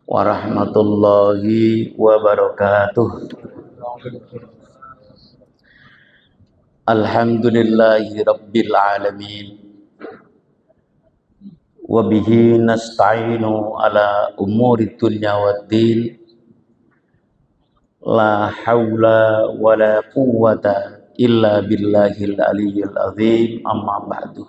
warahmatullahi wabarakatuh. Alhamdulillahi rabbil alamin. Wa bihi nasta'inu ala umuri dunya waddin. La hawla wa la quwwata illa billahil aliyyil azim. Amma ba'du.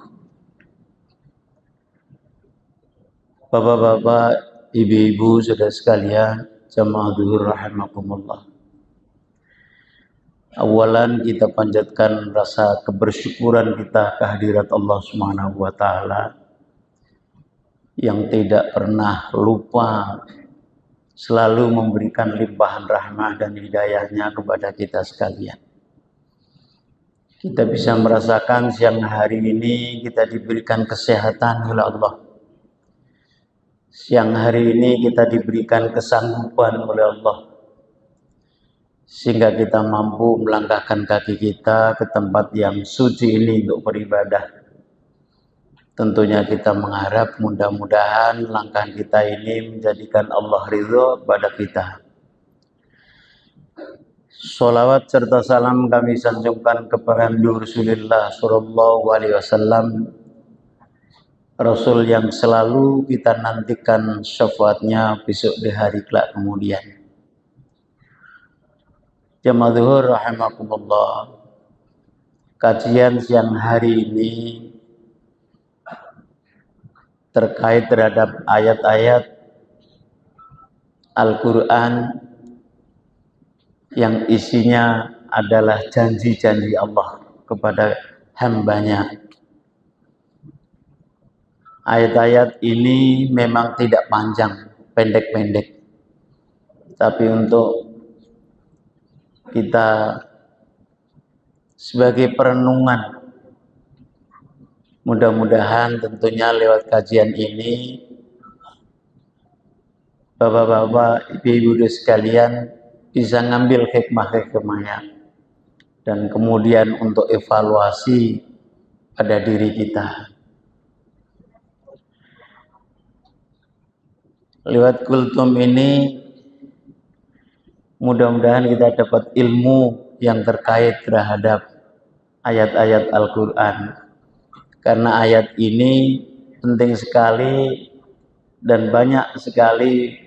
Bapak-bapak, ibu-ibu, saudara sekalian, jamaah zuhur rahimakumullah. Awalan kita panjatkan rasa kebersyukuran kita kehadirat Allah Subhanahu wa taala yang tidak pernah lupa selalu memberikan limpahan rahmah dan hidayahnya kepada kita sekalian. Kita bisa merasakan siang hari ini kita diberikan kesehatan oleh Allah. Siang hari ini kita diberikan kesanggupan oleh Allah, sehingga kita mampu melangkahkan kaki kita ke tempat yang suci ini untuk beribadah. Tentunya kita mengharap mudah-mudahan langkah kita ini menjadikan Allah ridho pada kita. Sholawat serta salam kami sanjungkan kepada Rasulullah sallallahu alaihi wasallam, Rasul yang selalu kita nantikan syafaatnya besok di hari kelak kemudian. Jamaah zuhur rahimakumullah. Kajian siang hari ini terkait terhadap ayat-ayat Al-Quran yang isinya adalah janji-janji Allah kepada hambanya. Ayat-ayat ini memang tidak panjang, pendek-pendek, tapi untuk kita sebagai perenungan, mudah-mudahan tentunya lewat kajian ini bapak-bapak, ibu-ibu sekalian bisa ngambil hikmah-hikmahnya dan kemudian untuk evaluasi pada diri kita. Lewat kultum ini mudah-mudahan kita dapat ilmu yang terkait terhadap ayat-ayat Al-Quran. Karena ayat ini penting sekali dan banyak sekali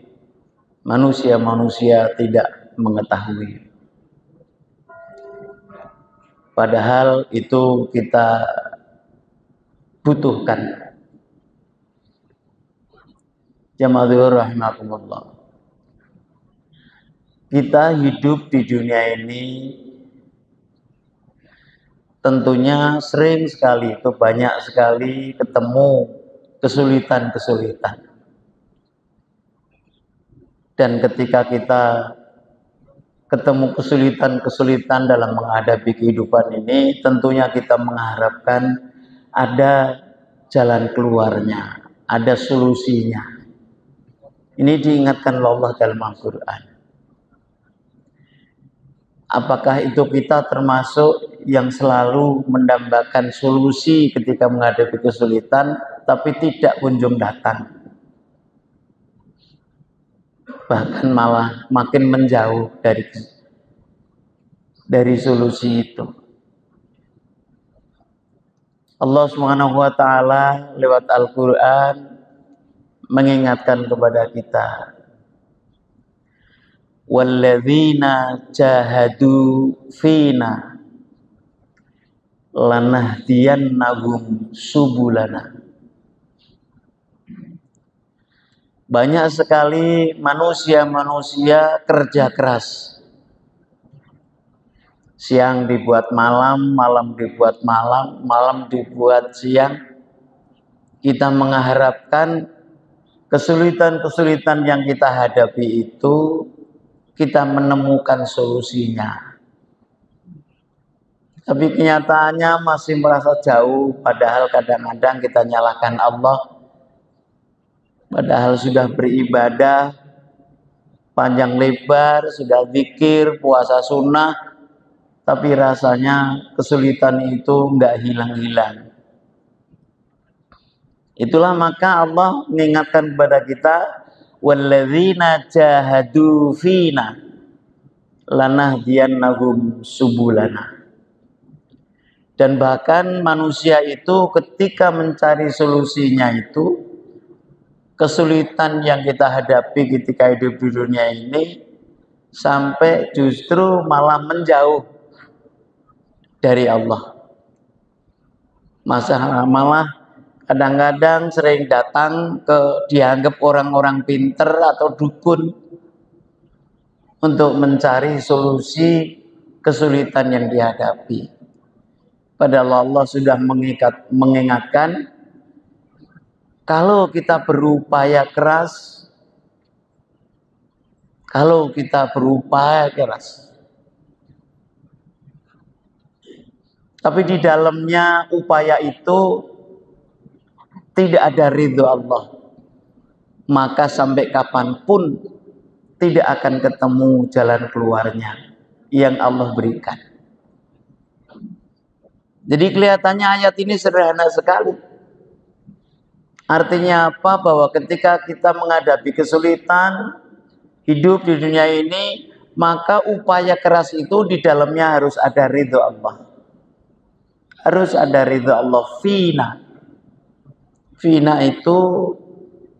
manusia-manusia tidak mengetahui. Padahal itu kita butuhkan. Jamaah zuhur rahimakumullah. Kita hidup di dunia ini tentunya sering sekali, itu banyak sekali ketemu kesulitan-kesulitan. Dan ketika kita ketemu kesulitan-kesulitan dalam menghadapi kehidupan ini, tentunya kita mengharapkan ada jalan keluarnya, ada solusinya. Ini diingatkan Allah dalam Al-Quran. Apakah itu kita termasuk yang selalu mendambakan solusi ketika menghadapi kesulitan, tapi tidak kunjung datang? Bahkan malah makin menjauh dari solusi itu. Allah Subhanahu wa taala lewat Al-Quran mengingatkan kepada kita, walladzina jahadu fina lanahdiyannahum subulana. Banyak sekali manusia-manusia kerja keras. Siang dibuat malam, malam dibuat malam, malam dibuat siang. Kita mengharapkan kesulitan-kesulitan yang kita hadapi itu kita menemukan solusinya. Tapi kenyataannya masih merasa jauh, padahal kadang-kadang kita nyalahkan Allah. Padahal sudah beribadah panjang lebar, sudah zikir, puasa sunnah, tapi rasanya kesulitan itu enggak hilang-hilang. Itulah maka Allah mengingatkan kepada kita, walladzina jahadu fina lanahdiyannahum subulana. Dan bahkan manusia itu ketika mencari solusinya itu, kesulitan yang kita hadapi ketika hidup di dunia ini sampai justru malah menjauh dari Allah. Malah kadang-kadang sering datang ke dianggap orang-orang pinter atau dukun untuk mencari solusi kesulitan yang dihadapi. Padahal Allah sudah mengingatkan, kalau kita berupaya keras, tapi di dalamnya upaya itu tidak ada ridho Allah, maka sampai kapanpun tidak akan ketemu jalan keluarnya yang Allah berikan. Jadi kelihatannya ayat ini sederhana sekali. Artinya apa? Bahwa ketika kita menghadapi kesulitan hidup di dunia ini, maka upaya keras itu di dalamnya harus ada ridho Allah. Harus ada ridho Allah. Fina itu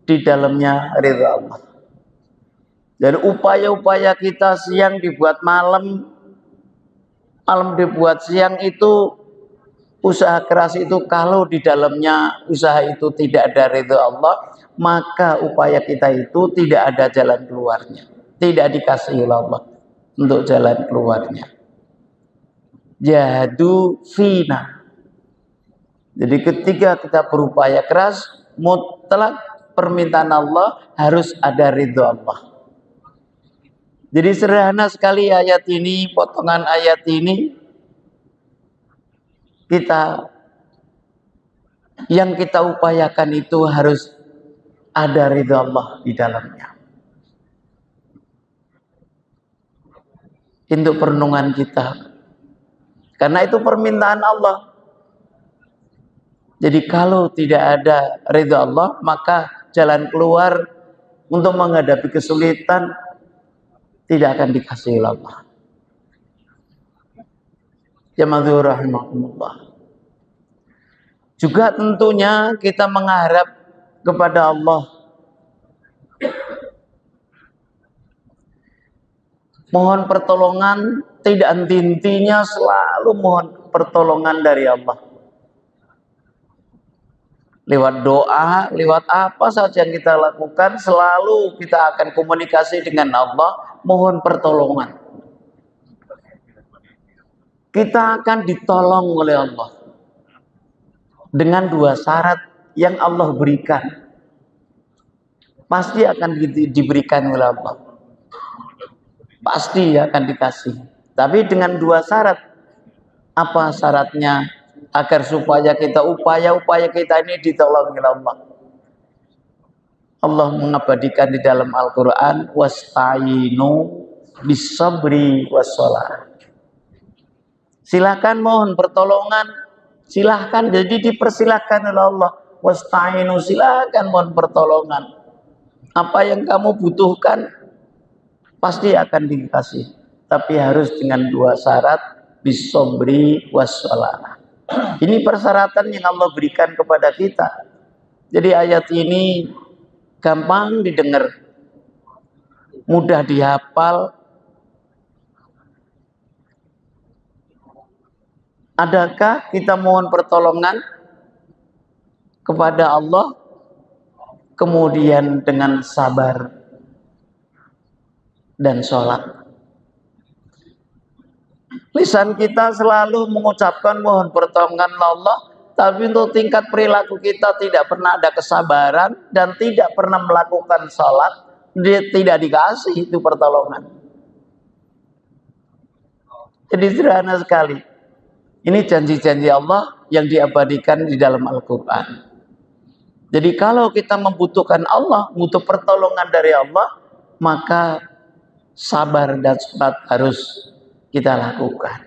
di dalamnya ridho Allah. Dan upaya-upaya kita siang dibuat malam, malam dibuat siang itu, usaha keras itu kalau di dalamnya usaha itu tidak ada ridho Allah, maka upaya kita itu tidak ada jalan keluarnya, tidak dikasih oleh Allah untuk jalan keluarnya. Jahadu fina. Jadi ketika kita berupaya keras, mutlak permintaan Allah harus ada ridho Allah. Jadi sederhana sekali ayat ini, potongan ayat ini. Yang kita upayakan itu harus ada ridho Allah di dalamnya. Untuk perenungan kita. Karena itu permintaan Allah. Jadi kalau tidak ada ridho Allah, maka jalan keluar untuk menghadapi kesulitan tidak akan dikasih oleh Allah. Jamaah rahimahumullah. Juga tentunya kita mengharap kepada Allah. Mohon pertolongan, tidak henti-hentinya selalu mohon pertolongan dari Allah. Lewat doa, lewat apa saja yang kita lakukan, selalu kita akan komunikasi dengan Allah, mohon pertolongan. Kita akan ditolong oleh Allah dengan dua syarat yang Allah berikan. Pasti akan diberikan oleh Allah. Pasti akan dikasih. Tapi dengan dua syarat. Apa syaratnya? Agar supaya kita upaya-upaya kita ini ditolong oleh Allah. Allah mengabadikan di dalam Al-Quran, wasta'inu bis-sabri was-shalah. Silahkan mohon pertolongan, silahkan, jadi dipersilahkan oleh Allah. Wasta'inu, silahkan mohon pertolongan. Apa yang kamu butuhkan pasti akan dikasih, tapi harus dengan dua syarat, bis-sabri was-shalah. Ini persyaratan yang Allah berikan kepada kita. Jadi ayat ini gampang didengar, mudah dihafal. Adakah kita mohon pertolongan kepada Allah kemudian dengan sabar dan sholat? Lisan kita selalu mengucapkan mohon pertolongan Allah, tapi untuk tingkat perilaku kita tidak pernah ada kesabaran dan tidak pernah melakukan sholat, dia tidak dikasih itu pertolongan. Jadi sederhana sekali. Ini janji-janji Allah yang diabadikan di dalam Al-Quran. Jadi kalau kita membutuhkan Allah, butuh pertolongan dari Allah, maka sabar dan sholat harus kita lakukan.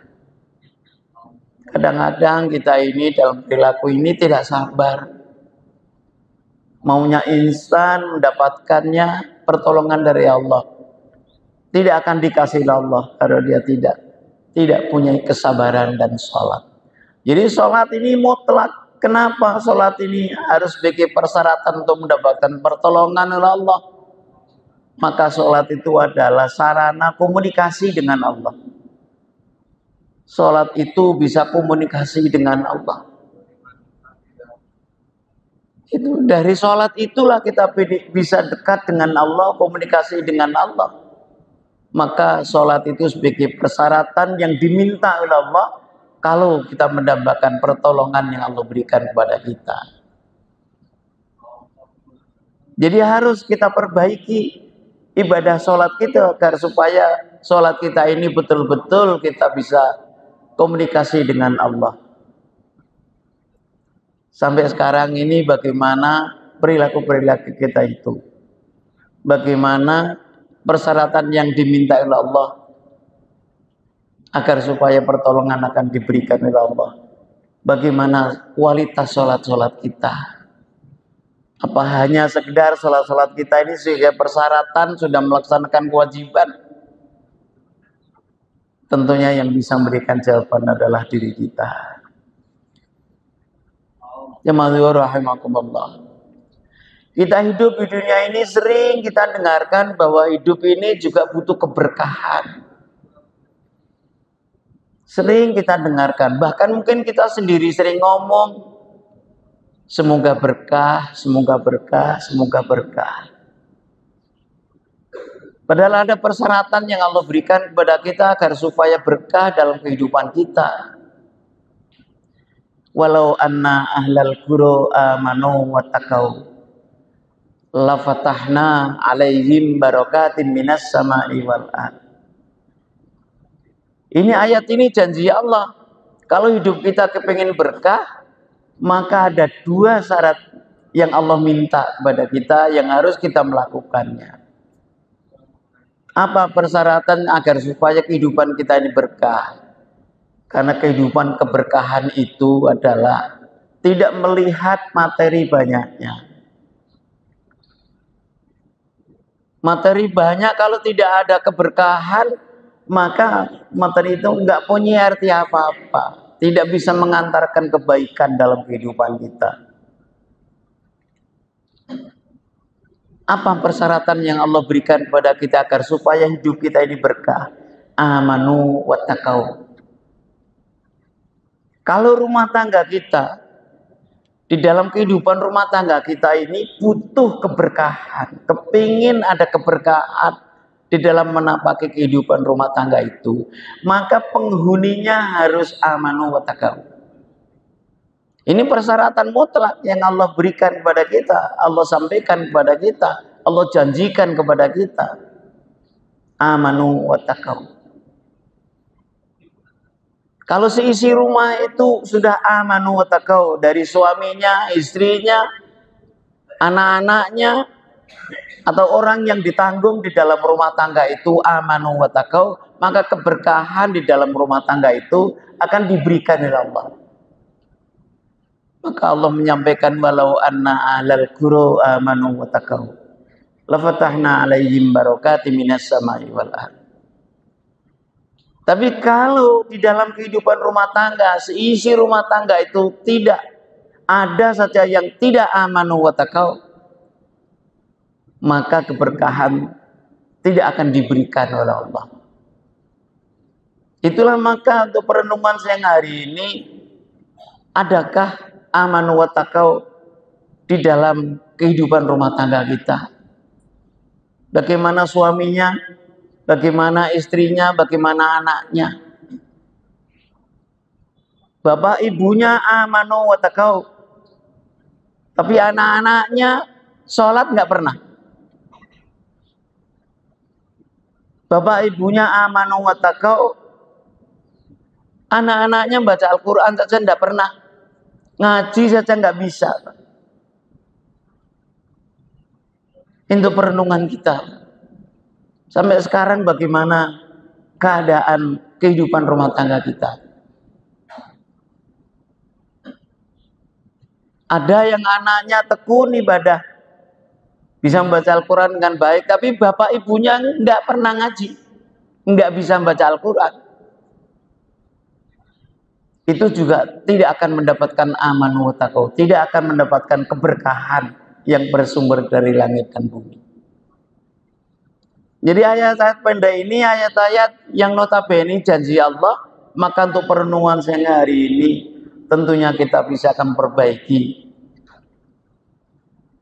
Kadang-kadang kita ini dalam perilaku ini tidak sabar. Maunya instan, mendapatkannya pertolongan dari Allah. Tidak akan dikasih Allah kalau dia tidak punya kesabaran dan sholat. Jadi sholat ini mutlak. Kenapa sholat ini harus sebagai persyaratan untuk mendapatkan pertolongan oleh Allah? Maka sholat itu adalah sarana komunikasi dengan Allah. Sholat itu bisa komunikasi dengan Allah. Itu dari sholat itulah kita bisa dekat dengan Allah, komunikasi dengan Allah. Maka sholat itu sebagai persyaratan yang diminta oleh Allah kalau kita mendapatkan pertolongan yang Allah berikan kepada kita. Jadi harus kita perbaiki ibadah sholat kita agar supaya sholat kita ini betul-betul kita bisa komunikasi dengan Allah. Sampai sekarang ini bagaimana perilaku-perilaku kita itu? Bagaimana persyaratan yang diminta oleh Allah agar supaya pertolongan akan diberikan oleh Allah? Bagaimana kualitas sholat-sholat kita? Apa hanya sekedar sholat-sholat kita ini sebagai persyaratan sudah melaksanakan kewajiban? Tentunya yang bisa memberikan jawaban adalah diri kita. Jemaah rahimakumullah. Kita hidup di dunia ini sering kita dengarkan bahwa hidup ini juga butuh keberkahan. Sering kita dengarkan, bahkan mungkin kita sendiri sering ngomong, semoga berkah, semoga berkah, semoga berkah. Padahal ada persyaratan yang Allah berikan kepada kita agar supaya berkah dalam kehidupan kita. Walau anna ahlal qura amanu wattaqau la fatahna alaihim barakatin minas sama'i wal ardh. Ini ayat ini janji Allah. Kalau hidup kita kepingin berkah, maka ada dua syarat yang Allah minta kepada kita yang harus kita melakukannya. Apa persyaratan agar supaya kehidupan kita ini berkah? Karena kehidupan keberkahan itu adalah tidak melihat materi banyaknya. Materi banyak kalau tidak ada keberkahan, maka materi itu enggak punya arti apa-apa. Tidak bisa mengantarkan kebaikan dalam kehidupan kita. Apa persyaratan yang Allah berikan kepada kita agar supaya hidup kita ini berkah? Amanu wattaqau. Kalau rumah tangga kita, di dalam kehidupan rumah tangga kita ini butuh keberkahan, kepingin ada keberkahan di dalam menapaki kehidupan rumah tangga itu, maka penghuninya harus amanu wattaqau. Ini persyaratan mutlak yang Allah berikan kepada kita, Allah sampaikan kepada kita, Allah janjikan kepada kita. Amanu wattaqau. Kalau seisi rumah itu sudah amanu wattaqau, dari suaminya, istrinya, anak-anaknya, atau orang yang ditanggung di dalam rumah tangga itu amanu wattaqau, maka keberkahan di dalam rumah tangga itu akan diberikan oleh Allah. Maka Allah menyampaikan walau anna ahlal qura amanu wattaqau la fatahna alaihim barakatim minas sama'i wal ardh. Tapi kalau di dalam kehidupan rumah tangga, seisi rumah tangga itu tidak ada saja yang tidak amanu wattaqau, maka keberkahan tidak akan diberikan oleh Allah. Itulah maka untuk perenungan siang hari ini, adakah amanu wattaqau di dalam kehidupan rumah tangga kita? Bagaimana suaminya, bagaimana istrinya, bagaimana anaknya? Bapak ibunya amanu wattaqau, tapi anak-anaknya sholat nggak pernah. Bapak ibunya amanu wattaqau, anak-anaknya baca Al-Quran saja nggak pernah, ngaji saja nggak bisa. Itu perenungan kita. Sampai sekarang bagaimana keadaan kehidupan rumah tangga kita? Ada yang anaknya tekun ibadah, bisa membaca Al-Quran dengan baik, tapi bapak ibunya nggak pernah ngaji, nggak bisa membaca Al-Quran, itu juga tidak akan mendapatkan amanu wa taqwa, tidak akan mendapatkan keberkahan yang bersumber dari langit dan bumi. Jadi ayat-ayat pendek ini ayat-ayat yang notabene janji Allah, maka untuk perenungan siang hari ini tentunya kita bisa akan perbaiki.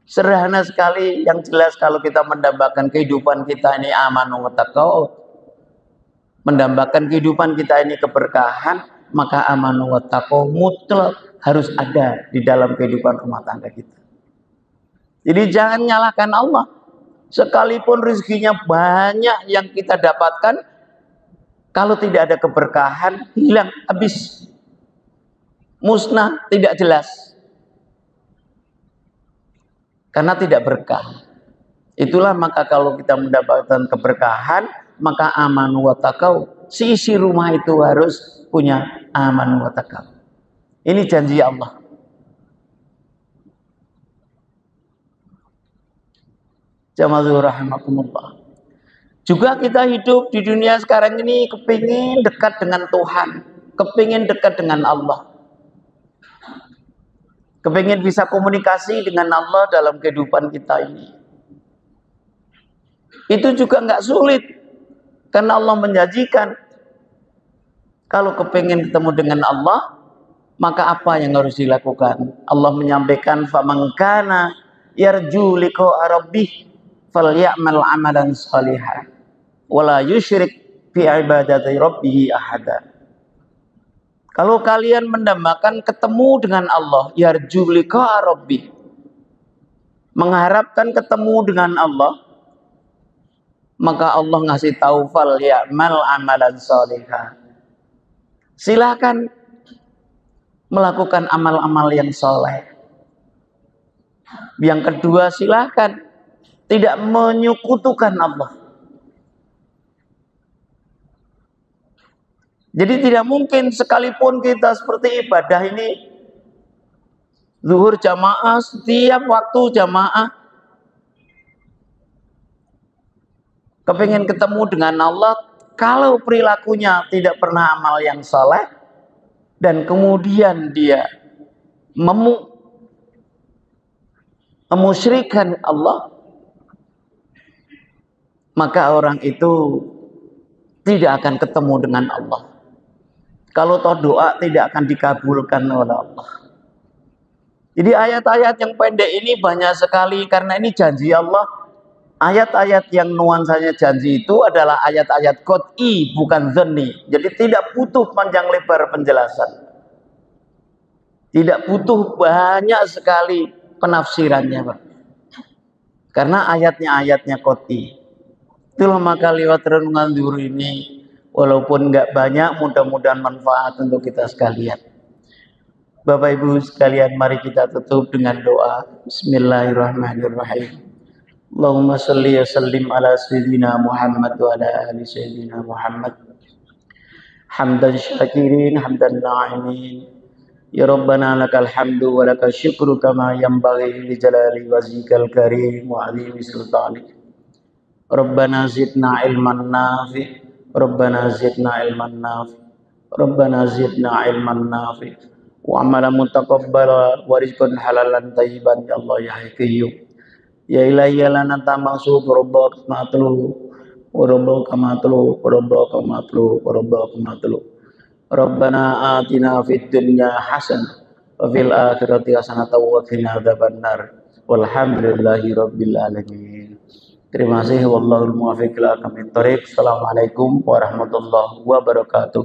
Sederhana sekali, yang jelas kalau kita mendambakan kehidupan kita ini amanu wa taqwa, mendambakan kehidupan kita ini keberkahan, maka amanu wa taqwa mutlak harus ada di dalam kehidupan rumah tangga kita. Jadi jangan nyalahkan Allah. Sekalipun rezekinya banyak yang kita dapatkan, kalau tidak ada keberkahan, hilang, habis, musnah, tidak jelas, karena tidak berkah. Itulah maka kalau kita mendapatkan keberkahan, maka amanu wa taqwa, isi rumah itu harus punya amanu wa taqwa. Ini janji Allah. Jamaah rahimakumullah. Juga kita hidup di dunia sekarang ini kepingin dekat dengan Tuhan, kepingin dekat dengan Allah, kepingin bisa komunikasi dengan Allah dalam kehidupan kita ini. Itu juga nggak sulit, karena Allah menjanjikan kalau kepingin ketemu dengan Allah, maka apa yang harus dilakukan? Allah menyampaikan, faman kana yarju liqa'a rabbih falyamal amalan shalihan wala yusyrik fi ibadati rabbih ahada. Kalau kalian mendambakan ketemu dengan Allah, yarju liqa'a rabbih, mengharapkan ketemu dengan Allah, maka Allah ngasih tahu falyamal amalan shalihan, silakan melakukan amal-amal yang soleh. Yang kedua, silakan tidak menyekutukan Allah. Jadi tidak mungkin sekalipun kita seperti ibadah ini, zuhur jamaah, setiap waktu jamaah, kepingin ketemu dengan Allah, kalau perilakunya tidak pernah amal yang soleh, dan kemudian dia memusyrikan Allah, maka orang itu tidak akan ketemu dengan Allah. Kalau toh doa tidak akan dikabulkan oleh Allah. Jadi ayat-ayat yang pendek ini banyak sekali, karena ini janji Allah. Ayat-ayat yang nuansanya janji itu adalah ayat-ayat qot'i, bukan dhanni. Jadi tidak butuh panjang lebar penjelasan, tidak butuh banyak sekali penafsirannya, Pak. Karena ayatnya qot'i. Itulah maka lewat renungan zuhur ini, walaupun nggak banyak, mudah-mudahan manfaat untuk kita sekalian. Bapak Ibu sekalian, mari kita tutup dengan doa. Bismillahirrahmanirrahim. Allahumma salli wa sallim ala sayyidina Muhammad wa ala ali sayyidina Muhammad. Hamdan syakirin, hamdan na'imin. Ya Rabbana lakal hamdu wa lakal syukru kama yanbaghi li jalali wajhikal karim wa azimi sultanik. Rabbana zidna ilman nafi, Rabbana zidna ilman nafi, Rabbana zidna ilman nafi, wa amalan mutaqabbala wa rizqan halalan tayyiban ya Allah ya Hayyum. Ya ilahi ya lana tamasub rabbaka matlu wa rabbaka matlu wa rabbaka matlu wa rabbaka matlu. Rabbana atina fid dunya hasanah wa fil akhirati hasanah wa qina adzabannar. Walhamdulillahi rabbil alamin. Terima kasih. Wallahul muwaffiq ila aqwamit thoriq. Assalamualaikum warahmatullahi wabarakatuh.